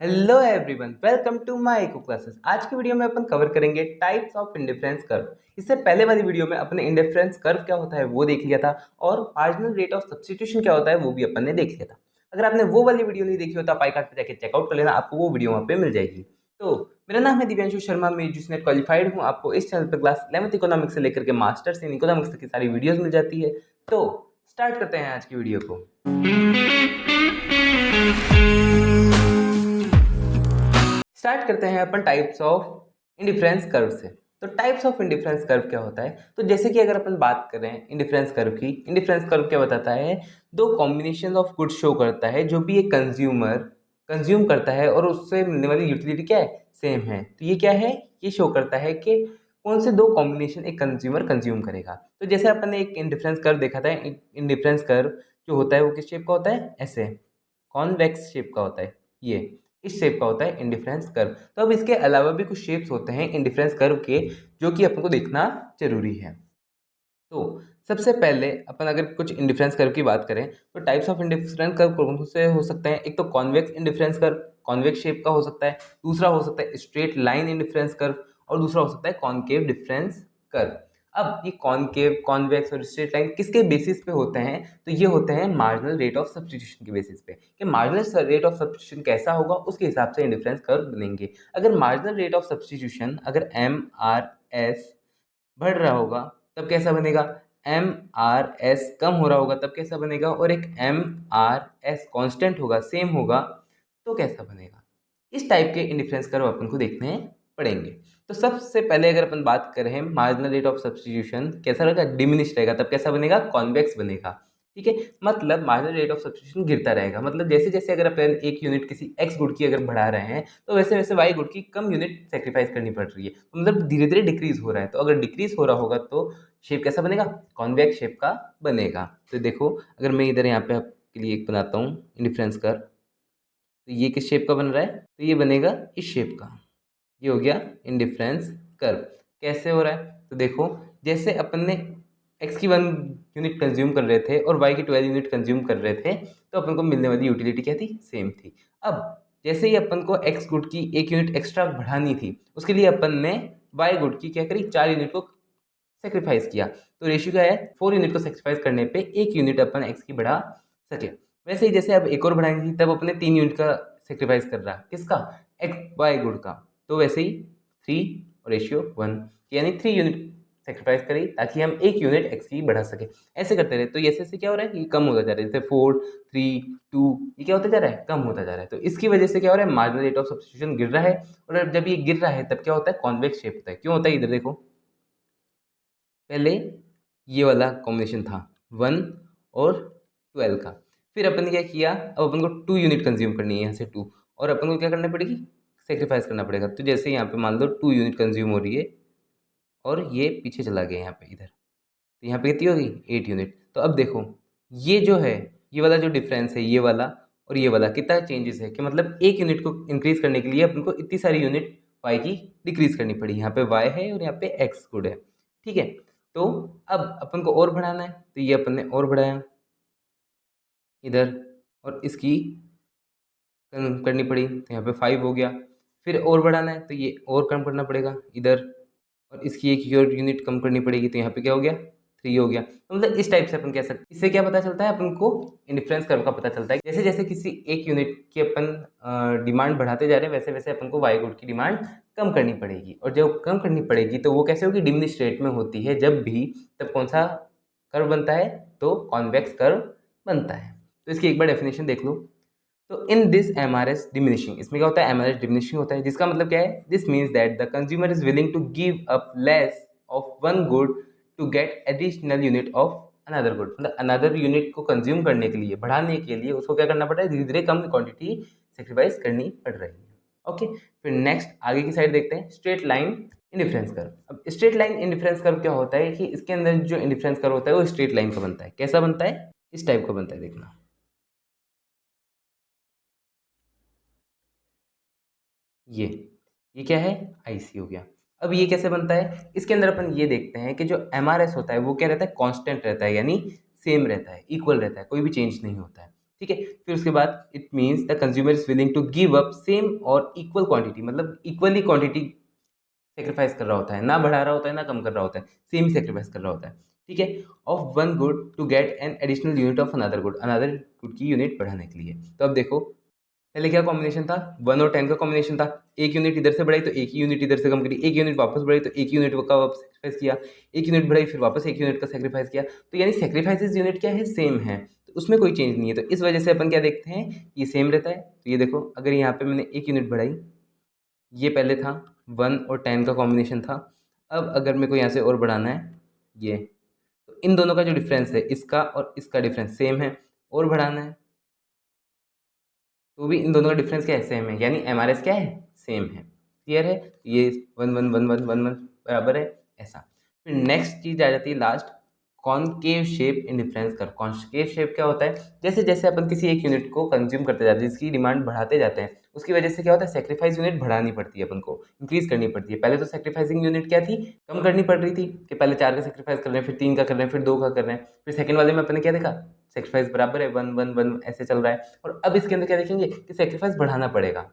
Hello everyone, welcome to my eco classes. आज की video में अपन कवर करेंगे टाइप्स ऑफ इंडिफरेंस कर्व। इससे पहले वाली वीडियो में अपने इंडिफरेंस कर्व क्या होता है वो देख लिया था और मार्जिनल रेट ऑफ सब्स्टिट्यूशन क्या होता है वो भी अपन ने देख लिया था। अगर आपने वो वाली वीडियो नहीं देखी हो तो आप आई कार्ड पे जाके चेकआउट कर लेना, आपको वो वीडियो वहाँ पे मिल जाएगी। तो मेरा नाम है दिव्यांशु शर्मा, मैं यूजीसी क्वालिफाइड हूँ। आपको इस चैनल पर क्लास 11th इकोनॉमिक्स से लेकर के मास्टर्स इन इकोनॉमिक्स तक की सारी वीडियोज मिल जाती है। तो स्टार्ट करते हैं आज की वीडियो को। स्टार्ट करते हैं अपन टाइप्स ऑफ इंडिफरेंस कर्व से। तो टाइप्स ऑफ इंडिफरेंस कर्व क्या होता है? तो जैसे कि अगर अपन बात करें इंडिफरेंस कर्व की, इंडिफरेंस कर्व क्या बताता है? दो कॉम्बिनेशन ऑफ गुड्स शो करता है जो भी एक कंज्यूमर कंज्यूम करता है और उससे मिलने वाली यूटिलिटी क्या है, सेम है। तो ये क्या है, ये शो करता है कि कौन से दो कॉम्बिनेशन एक कंज्यूमर कंज्यूम करेगा। तो जैसे अपन ने एक इंडिफरेंस कर्व देखा था, इंडिफरेंस कर्व जो होता है वो किस शेप का होता है? ऐसे कॉन्वेक्स शेप का होता है। ये इस शेप का होता है इंडिफरेंस कर्व। तो अब इसके अलावा भी कुछ शेप्स होते हैं इंडिफरेंस कर्व के जो कि अपन को देखना जरूरी है। तो सबसे पहले अपन अगर कुछ इंडिफरेंस कर्व की बात करें तो टाइप्स ऑफ इंडिफरेंस कर्व कौन से हो सकते हैं? एक तो convex indifference curve, convex shape का हो सकता है। दूसरा हो सकता है स्ट्रेट लाइन इंडिफरेंस कर्व और दूसरा हो सकता है कॉनकेव डिफरेंस कर्व। अब ये कॉनकेव, कॉन्वेक्स और स्ट्रेट लाइन किसके बेसिस पे होते हैं? तो ये होते हैं मार्जिनल रेट ऑफ सब्स्टिट्यूशन के बेसिस पे कि मार्जिनल रेट ऑफ सब्स्टिट्यूशन कैसा होगा उसके हिसाब से इंडिफरेंस कर्व बनेंगे। अगर मार्जिनल रेट ऑफ सब्स्टिट्यूशन अगर MRS बढ़ रहा होगा तब कैसा बनेगा? MRS कम हो रहा होगा तब कैसा बनेगा? और एक MRS कांस्टेंट होगा, सेम होगा, तो कैसा बनेगा? इस टाइप के इंडिफरेंस कर्व अपन को देखने पड़ेंगे। तो सबसे पहले अगर अपन बात करें मार्जिनल रेट ऑफ सब्स्टिट्यूशन कैसा रहेगा? डिमिनिश रहेगा, तब कैसा बनेगा? कॉन्वेक्स बनेगा। ठीक है, मतलब मार्जिनल रेट ऑफ सब्स्टिट्यूशन गिरता रहेगा। मतलब जैसे जैसे अगर अपन एक यूनिट किसी एक्स गुड की अगर बढ़ा रहे हैं तो वैसे वैसे वाई गुड की कम यूनिट सेक्रीफाइस करनी पड़ रही है, मतलब धीरे धीरे डिक्रीज हो रहा है। तो अगर डिक्रीज हो रहा होगा तो शेप कैसा बनेगा? कॉन्वेक्स शेप का बनेगा। तो देखो अगर मैं इधर यहाँ पे आपके लिए एक बनाता हूँ इंडिफरेंस कर्व, तो ये किस शेप का बन रहा है? तो ये बनेगा इस शेप का। ये हो गया इंडिफरेंस कर्व। कैसे हो रहा है? तो देखो जैसे अपन ने x की 1 यूनिट कंज्यूम कर रहे थे और y की 12 यूनिट कंज्यूम कर रहे थे तो अपन को मिलने वाली यूटिलिटी क्या थी? सेम थी। अब जैसे ही अपन को x गुड की 1 यूनिट एक्स्ट्रा बढ़ानी थी उसके लिए अपन ने y गुड की क्या करी? 4 यूनिट को सेक्रीफाइस किया। तो रेशियो क्या है? 4 यूनिट को सेक्रीफाइस करने पे 1 यूनिट अपन x की बढ़ा सके। वैसे ही जैसे अब एक और बढ़ाएंगे तब अपने 3 यूनिट का सेक्रीफाइस कर रहा है, किसका? y गुड का। तो वैसे ही 3 और रेशियो 1, यानी 3 यूनिट सेक्रीफाइस करी ताकि हम 1 यूनिट एक्स की बढ़ा सके। ऐसे करते रहे तो ऐसे क्या हो रहा है? ये कम होता जा रहा है। जैसे 4, 3, 2 ये क्या होता जा रहा है? कम होता जा रहा है। तो इसकी वजह से क्या हो रहा है? मार्जिनल रेट ऑफ सब्स्टिट्यूशन गिर रहा है। और जब ये गिर रहा है तब क्या होता है? कॉन्वेक्स शेप होता है। क्यों होता है? इधर देखो, पहले ये वाला कॉम्बिनेशन था 1 और 12 का। फिर अपन ने क्या किया? अब अपन को 2 यूनिट कंज्यूम करनी है, यहाँ से 2, और अपन को क्या करना पड़ेगी? सेक्रीफाइस करना पड़ेगा। तो जैसे यहाँ पे मान लो 2 यूनिट कंज्यूम हो रही है और ये पीछे चला गया यहाँ पे इधर, तो यहाँ पे कितनी होगी? 8 यूनिट। तो अब देखो ये जो है, ये वाला जो डिफरेंस है, ये वाला और ये वाला कितना चेंजेस है कि मतलब 1 यूनिट को इंक्रीज करने के लिए अपन को इतनी सारी यूनिट y की डिक्रीज करनी पड़ी। यहाँ पे y है और यहाँ पे x गुड है। ठीक है, तो अब अपन को और बढ़ाना है तो ये अपन ने और बढ़ाया इधर, और इसकी करनी पड़ी तो यहाँ पे 5 हो गया। फिर और बढ़ाना है तो ये और कम करना पड़ेगा इधर, और इसकी एक और यूनिट कम करनी पड़ेगी तो यहाँ पे क्या हो गया? 3 हो गया। तो मतलब इस टाइप से अपन कह सकते हैं। इससे क्या पता चलता है अपन को? इंडिफरेंस कर्व का पता चलता है। जैसे जैसे किसी एक यूनिट की अपन डिमांड बढ़ाते जा रहे हैं वैसे वैसे अपन को वाई गुड की डिमांड कम करनी पड़ेगी, और जब कम करनी पड़ेगी तो वो कैसे होगी? डिमिनिश रेट में होती है जब भी, तब कौन सा कर्व बनता है? तो कॉन्वेक्स कर्व बनता है। तो इसकी एक बार डेफिनेशन देख लो। तो इन दिस MRS डिमिनिशिंग, इसमें क्या होता है? MRS डिमिनिशिंग होता है, जिसका मतलब क्या है? This means that the consumer is willing to give up less of one good to get additional unit of another good. मतलब अनदर यूनिट को कंज्यूम करने के लिए, बढ़ाने के लिए उसको क्या करना पड़ रहा है? धीरे धीरे कम क्वांटिटी सेक्रीफाइस करनी पड़ रही है। ओके, फिर नेक्स्ट आगे की साइड देखते हैं, स्ट्रेट लाइन इंडिफरेंस कर्व। अब स्ट्रेट लाइन इंडिफरेंस कर्व क्या होता है कि इसके अंदर जो इंडिफरेंस कर्व होता है वो स्ट्रेट लाइन का बनता है। कैसा बनता है? इस टाइप का बनता है, देखना। ये क्या है? IC हो गया। अब ये कैसे बनता है? इसके अंदर अपन ये देखते हैं कि जो MRS होता है वो क्या रहता है? कांस्टेंट रहता है, यानी सेम रहता है, इक्वल रहता है, कोई भी चेंज नहीं होता है। ठीक है। फिर उसके बाद it means the consumer is willing to give up same और इक्वल क्वांटिटी, मतलब इक्वली क्वांटिटी सेक्रीफाइस कर रहा होता है, ना बढ़ा रहा होता है ना कम कर रहा होता है, सेम ही सेक्रीफाइस कर रहा होता है। ठीक है, of one good to get an additional unit of another good की यूनिट बढ़ाने के लिए। तो अब देखो पहले क्या कॉम्बिनेशन था, 1 और 10 का कॉम्बिनेशन था। एक यूनिट इधर से बढ़ाई तो एक ही यूनिट इधर से कम करी, एक यूनिट वापस बढ़ाई तो एक यूनिट का वापस सेक्रीफाइस किया, एक यूनिट बढ़ाई फिर वापस एक यूनिट का सेक्रीफाइस किया। तो यानी सेक्रीफाइसेस यूनिट क्या है, सेम है, तो उसमें कोई चेंज नहीं है। तो इस वजह से अपन क्या देखते हैं, ये सेम रहता है। तो ये देखो अगर यहाँ पे मैंने एक यूनिट बढ़ाई, ये पहले था 1 और 10 का कॉम्बिनेशन था। अब अगर मेरे को यहाँ से और बढ़ाना है ये, तो इन दोनों का जो डिफरेंस है, इसका और इसका डिफरेंस सेम है, और बढ़ाना है तो भी इन दोनों का डिफरेंस क्या है, सेम है, यानी एमआरएस क्या है, सेम है। क्लियर है, ये 1 1 1 1 1 1 बराबर है ऐसा। फिर नेक्स्ट चीज आ जाती है last, concave shape in difference curve. Concave shape क्या होता है, जैसे जैसे अपन किसी एक यूनिट को कंज्यूम करते जाते हैं, जिसकी डिमांड बढ़ाते जाते हैं, उसकी वजह से क्या होता है, सेक्रीफाइस यूनिट बढ़ानी पड़ती है अपन को, इंक्रीज करनी पड़ती है। पहले तो सेक्रीफाइसिंग यूनिट क्या थी, कम करनी पड़ रही थी, कि पहले 4 का सेक्रीफाइस कर रहे हैं, फिर 3 का कर रहे हैं, फिर 2 का कर रहे हैं। फिर सेकंड वाले में अपन ने क्या देखा, सेक्रीफाइस बराबर है 1 1 1 ऐसे चल रहा है। और अब इसके अंदर क्या देखेंगे कि सेक्रीफाइस बढ़ाना पड़ेगा।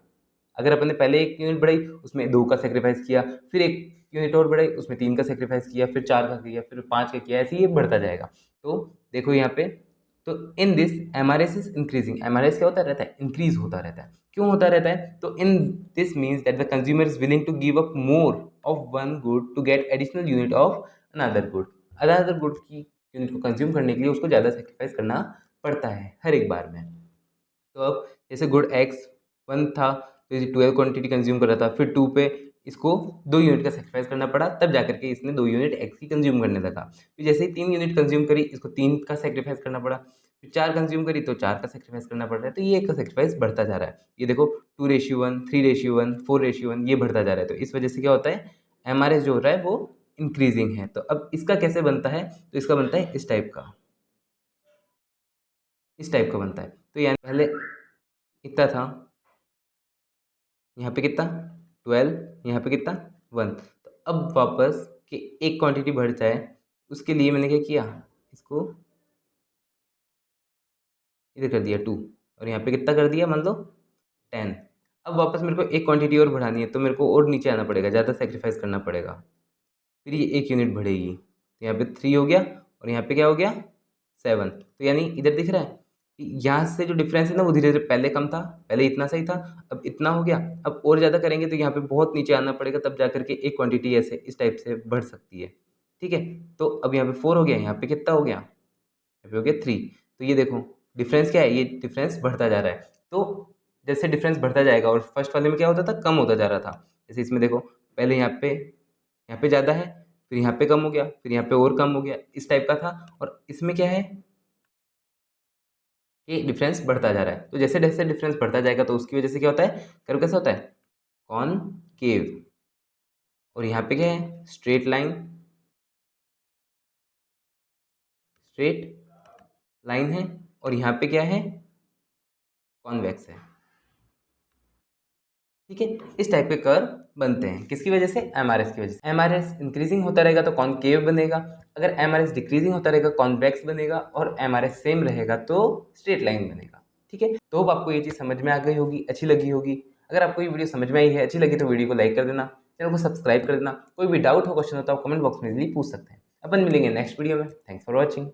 अगर अपन ने पहले एक यूनिट बढ़ाई, उसमें 2 का सेक्रीफाइस किया, फिर एक यूनिट और बढ़ाई, उसमें 3 का सेक्रीफाइस किया, फिर 4 का किया, फिर 5 का किया, ऐसे ही ये बढ़ता जाएगा। तो देखो यहाँ पे, तो in this MRS is increasing. MRS क्या होता रहता है, इंक्रीज होता रहता है। क्यों होता रहता है, तो in this means that the consumer is willing to give up more of one good to get additional unit of another good. Another good की यूनिट को कंज्यूम करने के लिए उसको ज़्यादा सेक्रीफाइस करना पड़ता है हर एक बार में। तो अब जैसे गुड एक्स 1 था, तो ये 12 क्वांटिटी कंज्यूम कर रहा था, फिर 2 पे इसको 2 यूनिट का सेक्रीफाइस करना पड़ा, तब जाकर के इसने 2 यूनिट एक्स की कंज्यूम करने लगा। फिर जैसे ही 3 यूनिट कंज्यूम करी, इसको 3 का सेक्रीफाइस करना पड़ा, फिर 4 कंज्यूम करी तो 4 का सेक्रीफाइस करना पड़ रहा है। तो ये एक का सेक्रीफाइस बढ़ता जा रहा है। ये देखो 2:1, 3:1, 4:1, ये बढ़ता जा रहा है। तो इस वजह से क्या होता है, एमआरएस जो हो रहा है वो इंक्रीजिंग है। तो अब इसका कैसे बनता है, तो इसका बनता है इस टाइप का, इस टाइप का बनता है। तो यानी पहले इतना था, यहाँ पे कितना 12, यहाँ पे कितना 1। तो अब वापस कि एक क्वांटिटी बढ़ जाए, उसके लिए मैंने क्या किया, इसको इधर कर दिया 2, और यहाँ पे कितना कर दिया, मान लो 10। अब वापस मेरे को एक क्वांटिटी और बढ़ानी है, तो मेरे को और नीचे आना पड़ेगा, ज़्यादा सेक्रीफाइस करना पड़ेगा। फिर ये एक यूनिट बढ़ेगी, तो यहाँ पे 3 हो गया, और यहाँ पे क्या हो गया 7। तो यानी इधर दिख रहा है कि यहाँ से जो डिफरेंस है ना, वो धीरे धीरे, पहले कम था, पहले इतना सही था, अब इतना हो गया। अब और ज़्यादा करेंगे तो यहाँ पे बहुत नीचे आना पड़ेगा, तब जा करके एक क्वांटिटी ऐसे इस टाइप से बढ़ सकती है। ठीक है, तो अब यहाँ पे 4 हो गया, यहाँ पे कितना हो गया, यहाँ पे हो गया 3। तो ये देखो डिफरेंस क्या है, ये डिफरेंस बढ़ता जा रहा है। तो जैसे डिफरेंस बढ़ता जाएगा, और फर्स्ट वाले में क्या होता था, कम होता जा रहा था। जैसे इसमें देखो पहले यहाँ पे ज़्यादा है, फिर यहाँ पे कम हो गया, फिर यहाँ पे और कम हो गया, इस टाइप का था। और इसमें क्या है कि डिफरेंस बढ़ता जा रहा है। तो जैसे जैसे डिफरेंस बढ़ता जाएगा, तो उसकी वजह से क्या होता है, कर्व कैसा होता है, कॉनकेव। और यहाँ पे क्या है, स्ट्रेट लाइन, स्ट्रेट लाइन है। और यहाँ पे क्या है, कॉन्वेक्स है। ठीक है, इस टाइप के कर्व बनते हैं, किसकी वजह से, एमआरएस की वजह से। एमआरएस इंक्रीजिंग होता रहेगा तो कॉनकेव बनेगा, अगर एमआरएस डिक्रीजिंग होता रहेगा कॉन्वेक्स बनेगा, और एमआरएस सेम रहेगा तो स्ट्रेट लाइन बनेगा। ठीक है, तो होप आपको ये चीज़ समझ में आ गई होगी, अच्छी लगी होगी। अगर आपको ये वीडियो समझ में आई है, अच्छी लगी, तो वीडियो को लाइक कर देना, चैनल को सब्सक्राइब कर देना। कोई भी डाउट हो, क्वेश्चन हो तो आप कमेंट बॉक्स में इजीली पूछ सकते हैं। अपन मिलेंगे नेक्स्ट वीडियो में। Thanks for watching.